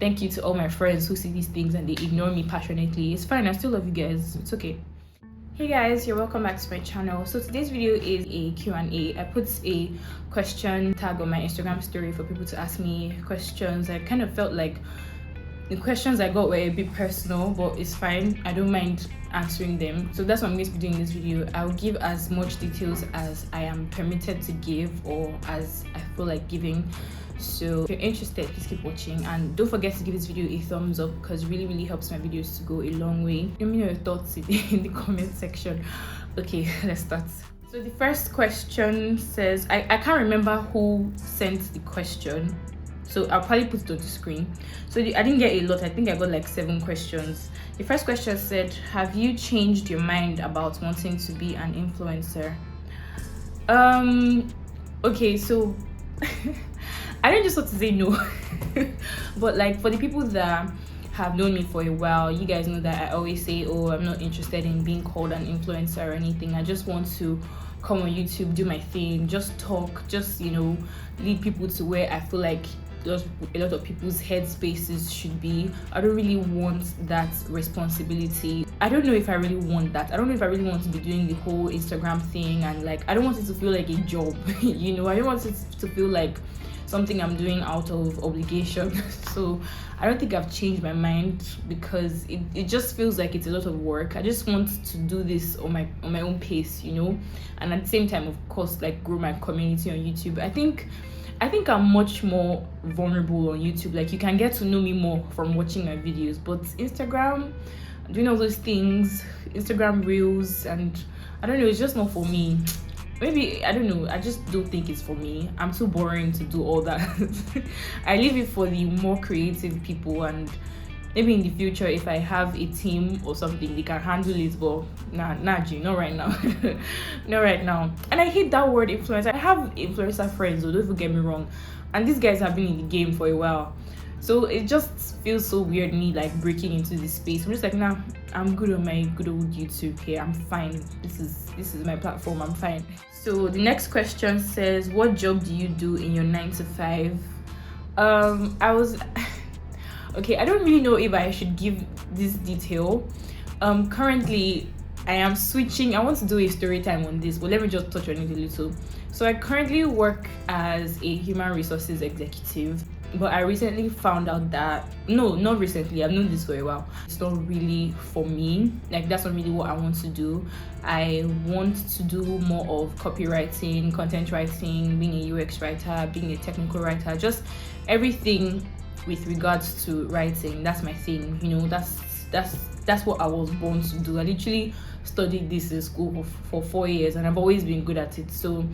Thank you to all my friends who see these things and they ignore me passionately. It's fine, I still love you guys. It's okay. Hey guys, you're welcome back to my channel. So today's video is a Q&A. I put a question tag on my Instagram story for people to ask me questions. I kind of felt like the questions I got were a bit personal, but it's fine. I don't mind answering them. So that's what I'm going to be doing in this video. I'll give as much details as I am permitted to give or as I feel like giving. So if you're interested, please keep watching and don't forget to give this video a thumbs up because it really helps my videos to go a long way. Let me know your thoughts in the comment section. Okay, let's start. So the first question says, I can't remember who sent the question, so I'll probably put it on the screen. So I didn't get a lot. I think I got like 7 questions. The first question said, have you changed your mind about wanting to be an influencer? Okay, so I don't just want to say no. But like for the people that have known me for a while, you guys know that I always say, oh, I'm not interested in being called an influencer or anything. I just want to come on YouTube, do my thing, just talk, just, you know, lead people to where I feel like a lot of people's headspaces should be. I don't really want that responsibility. I don't know if I really want that. I don't know if I really want to be doing the whole Instagram thing, and like I don't want it to feel like a job. You know, I don't want it to feel like something I'm doing out of obligation. So I don't think I've changed my mind because it just feels like it's a lot of work. I just want to do this on my own pace, you know, and at the same time, of course, like grow my community on YouTube. I think I'm much more vulnerable on YouTube. Like you can get to know me more from watching my videos, but Instagram, doing all those things, Instagram reels, and I don't know, it's just not for me. Maybe, I don't know, I just don't think it's for me. I'm too boring to do all that. I leave it for the more creative people, and maybe in the future if I have a team or something, they can handle it. But nah, G, not right now. Not right now. And I hate that word influencer. I have influencer friends, so don't even get me wrong, and these guys have been in the game for a while, so it just feels so weird me like breaking into this space. I'm just like, nah, I'm good on my good old YouTube here. I'm fine. This is my platform. I'm fine. So the next question says, what job do you do in your 9 to 5? Okay, I don't really know if I should give this detail. Currently I am switching. I want to do a story time on this, but let me just touch on it a little. So I currently work as a human resources executive, but I recently found out that, no, not recently, I've known this for a while, it's not really for me. Like that's not really what I want to do. I want to do more of copywriting, content writing, being a UX writer, being a technical writer, just everything with regards to writing. That's my thing, you know. That's what I was born to do. I literally studied this in school for 4 years and I've always been good at it. So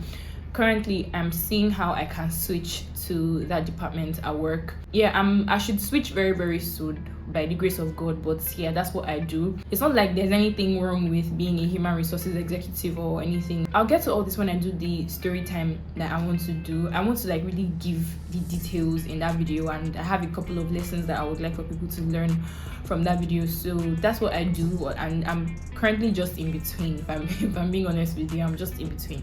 currently I'm seeing how I can switch to that department at work. Yeah, I should switch very soon by the grace of God, but yeah, that's what I do. It's not like there's anything wrong with being a human resources executive or anything. I'll get to all this when I do the story time that I want to do. I want to like really give the details in that video, and I have a couple of lessons that I would like for people to learn from that video. So that's what I do, and I'm currently just in between. If I'm being honest with you, I'm just in between.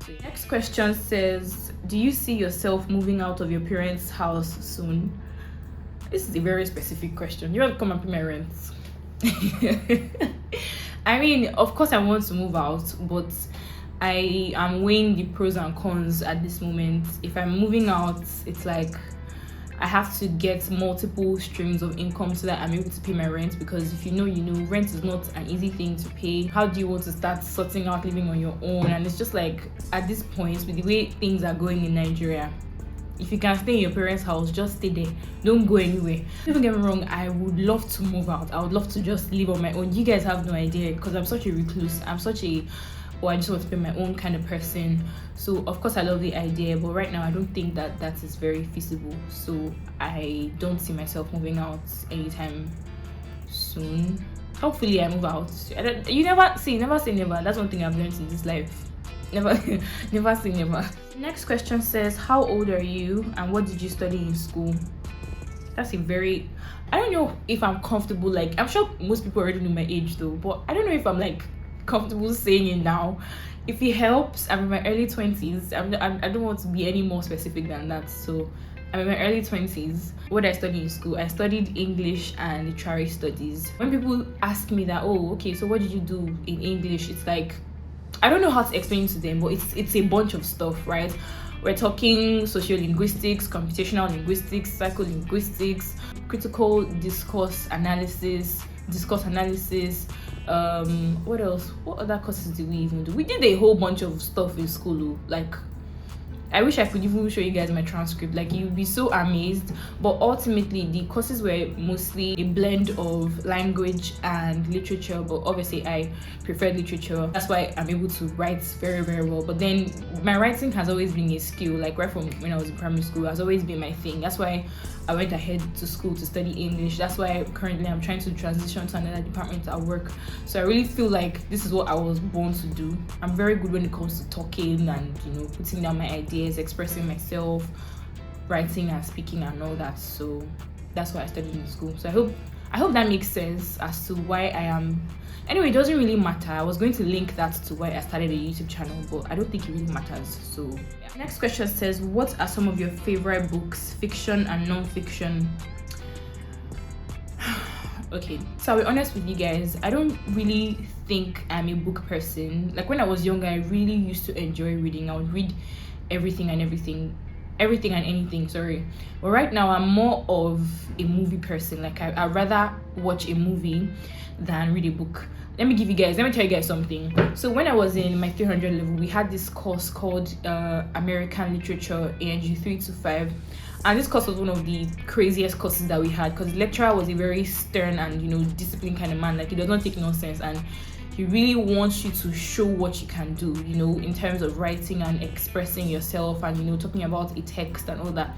So next question says, do you see yourself moving out of your parents' house soon? This is a very specific question. You want to come and pay my rent? I mean, of course I want to move out, but I am weighing the pros and cons at this moment. If I'm moving out, it's like I have to get multiple streams of income so that I'm able to pay my rent, because if you know, rent is not an easy thing to pay. How do you want to start sorting out living on your own? And it's just like, at this point, with the way things are going in Nigeria, if you can stay in your parents' house, just stay there. Don't go anywhere. Don't get me wrong, I would love to move out. I would love to just live on my own. You guys have no idea, because I'm such a recluse. I'm such a, I just want to be my own kind of person. So of course I love the idea, but right now I don't think that is very feasible. So I don't see myself moving out anytime soon. Hopefully I move out. You never say never. That's one thing I've learned in this life. Never say never. Next question says, how old are you and what did you study in school? That's a very, I don't know if I'm comfortable, like I'm sure most people already know my age though, but I don't know if I'm like comfortable saying it now. If it helps, I'm in my early 20s. I don't want to be any more specific than that, so I'm in my early 20s. What I studied in school, I studied English and literary studies. When people ask me that, oh, okay, so what did you do in English? It's like, I don't know how to explain to them, but it's a bunch of stuff, right? We're talking sociolinguistics, computational linguistics, psycholinguistics, critical discourse analysis. What else? What other courses did we even do? We did a whole bunch of stuff in school. Like, I wish I could even show you guys my transcript. Like, you'd be so amazed. But ultimately, the courses were mostly a blend of language and literature. But obviously, I preferred literature. That's why I'm able to write very, very well. But then my writing has always been a skill. Like, right from when I was in primary school, has always been my thing. That's why I went ahead to school to study English. That's why currently I'm trying to transition to another department at work. So I really feel like this is what I was born to do. I'm very good when it comes to talking and, you know, putting down my ideas, expressing myself, writing and speaking and all that. So that's why I studied in school. So I hope that makes sense as to why I am. Anyway, it doesn't really matter. I was going to link that to why I started a YouTube channel, but I don't think it really matters. So yeah. Next question says, what are some of your favorite books, fiction and non-fiction? Okay, so I'll be honest with you guys, I don't really think I'm a book person. Like, when I was younger, I really used to enjoy reading. I would read everything and anything, sorry. But right now, I'm more of a movie person. Like, I'd rather watch a movie than read a book. Let me tell you guys something. So when I was in my 300 level, we had this course called American Literature, ANG 325. And this course was one of the craziest courses that we had, because the lecturer was a very stern and, you know, disciplined kind of man. Like, he does not take nonsense, and he really wants you to show what you can do, you know, in terms of writing and expressing yourself and, you know, talking about a text and all that.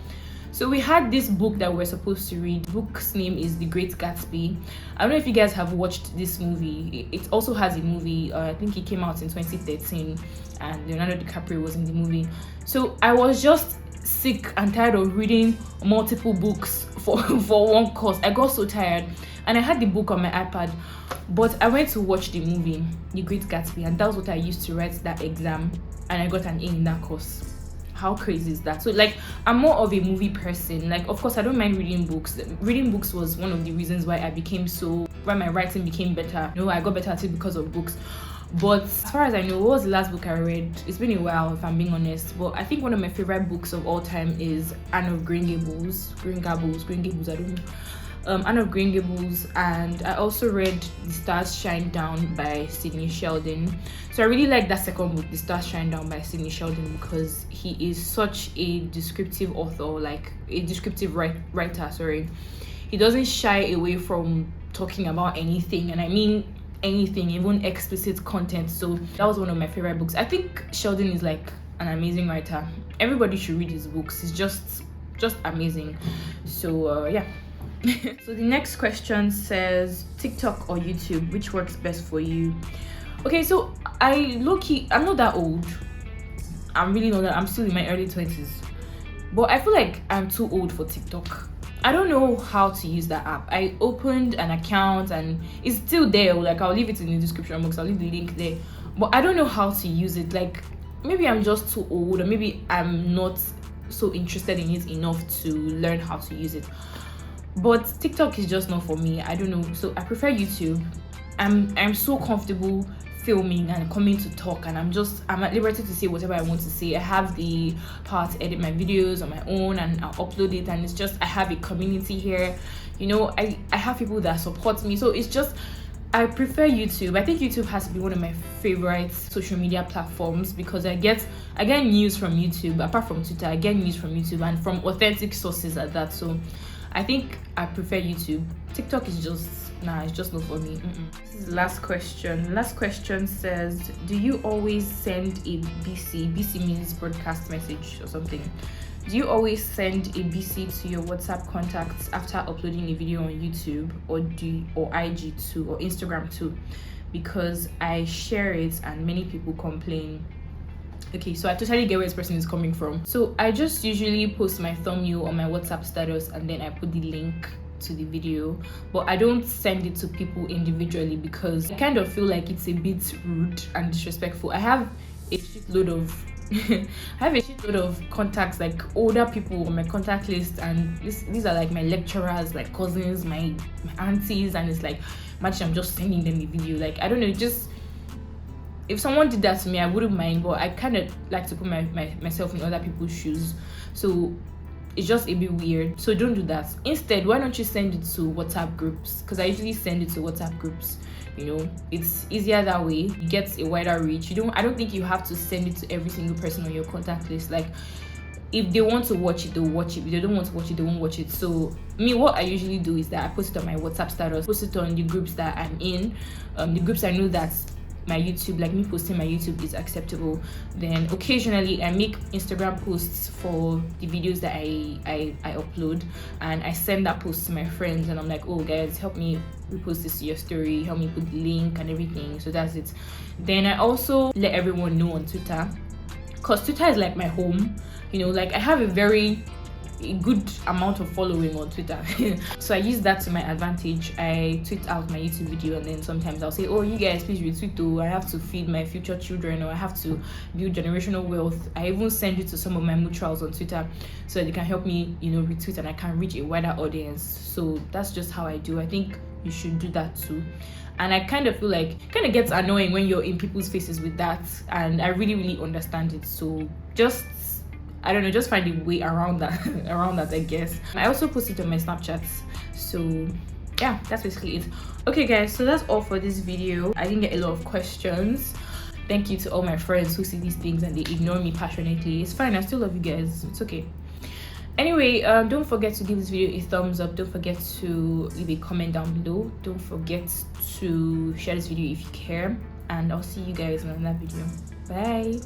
So we had this book that we're supposed to read. The book's name is The Great Gatsby. I don't know if you guys have watched this movie. It also has a movie. I think it came out in 2013, and Leonardo DiCaprio was in the movie. So I was just sick and tired of reading multiple books for one course. I got so tired, and I had the book on my iPad, but I went to watch the movie, The Great Gatsby, and that was what I used to write that exam, and I got an A in that course. How crazy is that? So, like, I'm more of a movie person. Like, of course, I don't mind reading books. Reading books was one of the reasons why why my writing became better. You know, I got better at it because of books. But as far as I know, what was the last book I read? It's been a while, if I'm being honest. But I think one of my favorite books of all time is Anne of Green Gables, I don't know. Anne of Green Gables, and I also read The Stars Shine Down by Sidney Sheldon. So I really like that second book, The Stars Shine Down by Sidney Sheldon, because he is such a descriptive author, like a descriptive writer, sorry. He doesn't shy away from talking about anything, and I mean anything, even explicit content. So that was one of my favorite books. I think Sheldon is like an amazing writer. Everybody should read his books. It's just amazing. So yeah. So the next question says, TikTok or YouTube, which works best for you? Okay, so I'm not that old. I'm really not that. I'm still in my early 20s, but I feel like I'm too old for TikTok. I don't know how to use that app. I opened an account and it's still there. Like, I'll leave it in the description box. I'll leave the link there, but I don't know how to use it. Like, maybe I'm just too old, or maybe I'm not so interested in it enough to learn how to use it. But TikTok is just not for me. I don't know. So I prefer YouTube. I'm so comfortable filming and coming to talk, and I'm at liberty to say whatever I want to say. I have the power to edit my videos on my own, and I'll upload it, and it's just, I have a community here, you know. I have people that support me, so it's just, I prefer YouTube. I think YouTube has to be one of my favorite social media platforms, because I get news from YouTube. Apart from Twitter, I get news from YouTube, and from authentic sources at that. So I think I prefer YouTube. TikTok is just, it's just not for me. This is the last question. Last question says, do you always send a BC? BC means broadcast message or something. Do you always send a BC to your WhatsApp contacts after uploading a video on YouTube, or IG too, or Instagram too? Because I share it and many people complain. Okay, so I totally get where this person is coming from. So I just usually post my thumbnail on my WhatsApp status, and then I put the link to the video, but I don't send it to people individually, because I kind of feel like it's a bit rude and disrespectful. I have a shitload of I have a shitload of contacts, like older people on my contact list, and these are like my lecturers, like cousins, my aunties, and it's like, imagine I'm just sending them a video. Like, I don't know, just if someone did that to me, I wouldn't mind, but I kind of like to put myself in other people's shoes, so it's just a bit weird. So don't do that. Instead, why don't you send it to WhatsApp groups? Because I usually send it to WhatsApp groups. You know, it's easier that way. You get a wider reach. I don't think you have to send it to every single person on your contact list. Like, if they want to watch it, they'll watch it. If they don't want to watch it, they won't watch it. So me, what I usually do is that I post it on my WhatsApp status, post it on the groups that I'm in, the groups I know that my YouTube, like me posting my YouTube, is acceptable. Then occasionally I make Instagram posts for the videos that I upload, and I send that post to my friends, and I'm like, oh guys, help me repost this to your story, help me put the link and everything. So that's it. Then I also let everyone know on Twitter, because Twitter is like my home. You know, like I have a good amount of following on Twitter. So I use that to my advantage. I tweet out my YouTube video, and then sometimes I'll say, oh, you guys please retweet, though I have to feed my future children, or I have to build generational wealth. I even send it to some of my mutuals on Twitter so that they can help me, you know, retweet, and I can reach a wider audience. So that's just how I do. I think you should do that too. And I kind of feel like it kind of gets annoying when you're in people's faces with that, and I really understand it. So just, I don't know, just find a way around that I guess. I also post it on my Snapchats. So yeah, that's basically it. Okay guys, so that's all for this video. I didn't get a lot of questions. Thank you to all my friends who see these things and they ignore me passionately. It's fine, I still love you guys, it's okay. Anyway, don't forget to give this video a thumbs up. Don't forget to leave a comment down below. Don't forget to share this video if you care, and I'll see you guys in another video. Bye.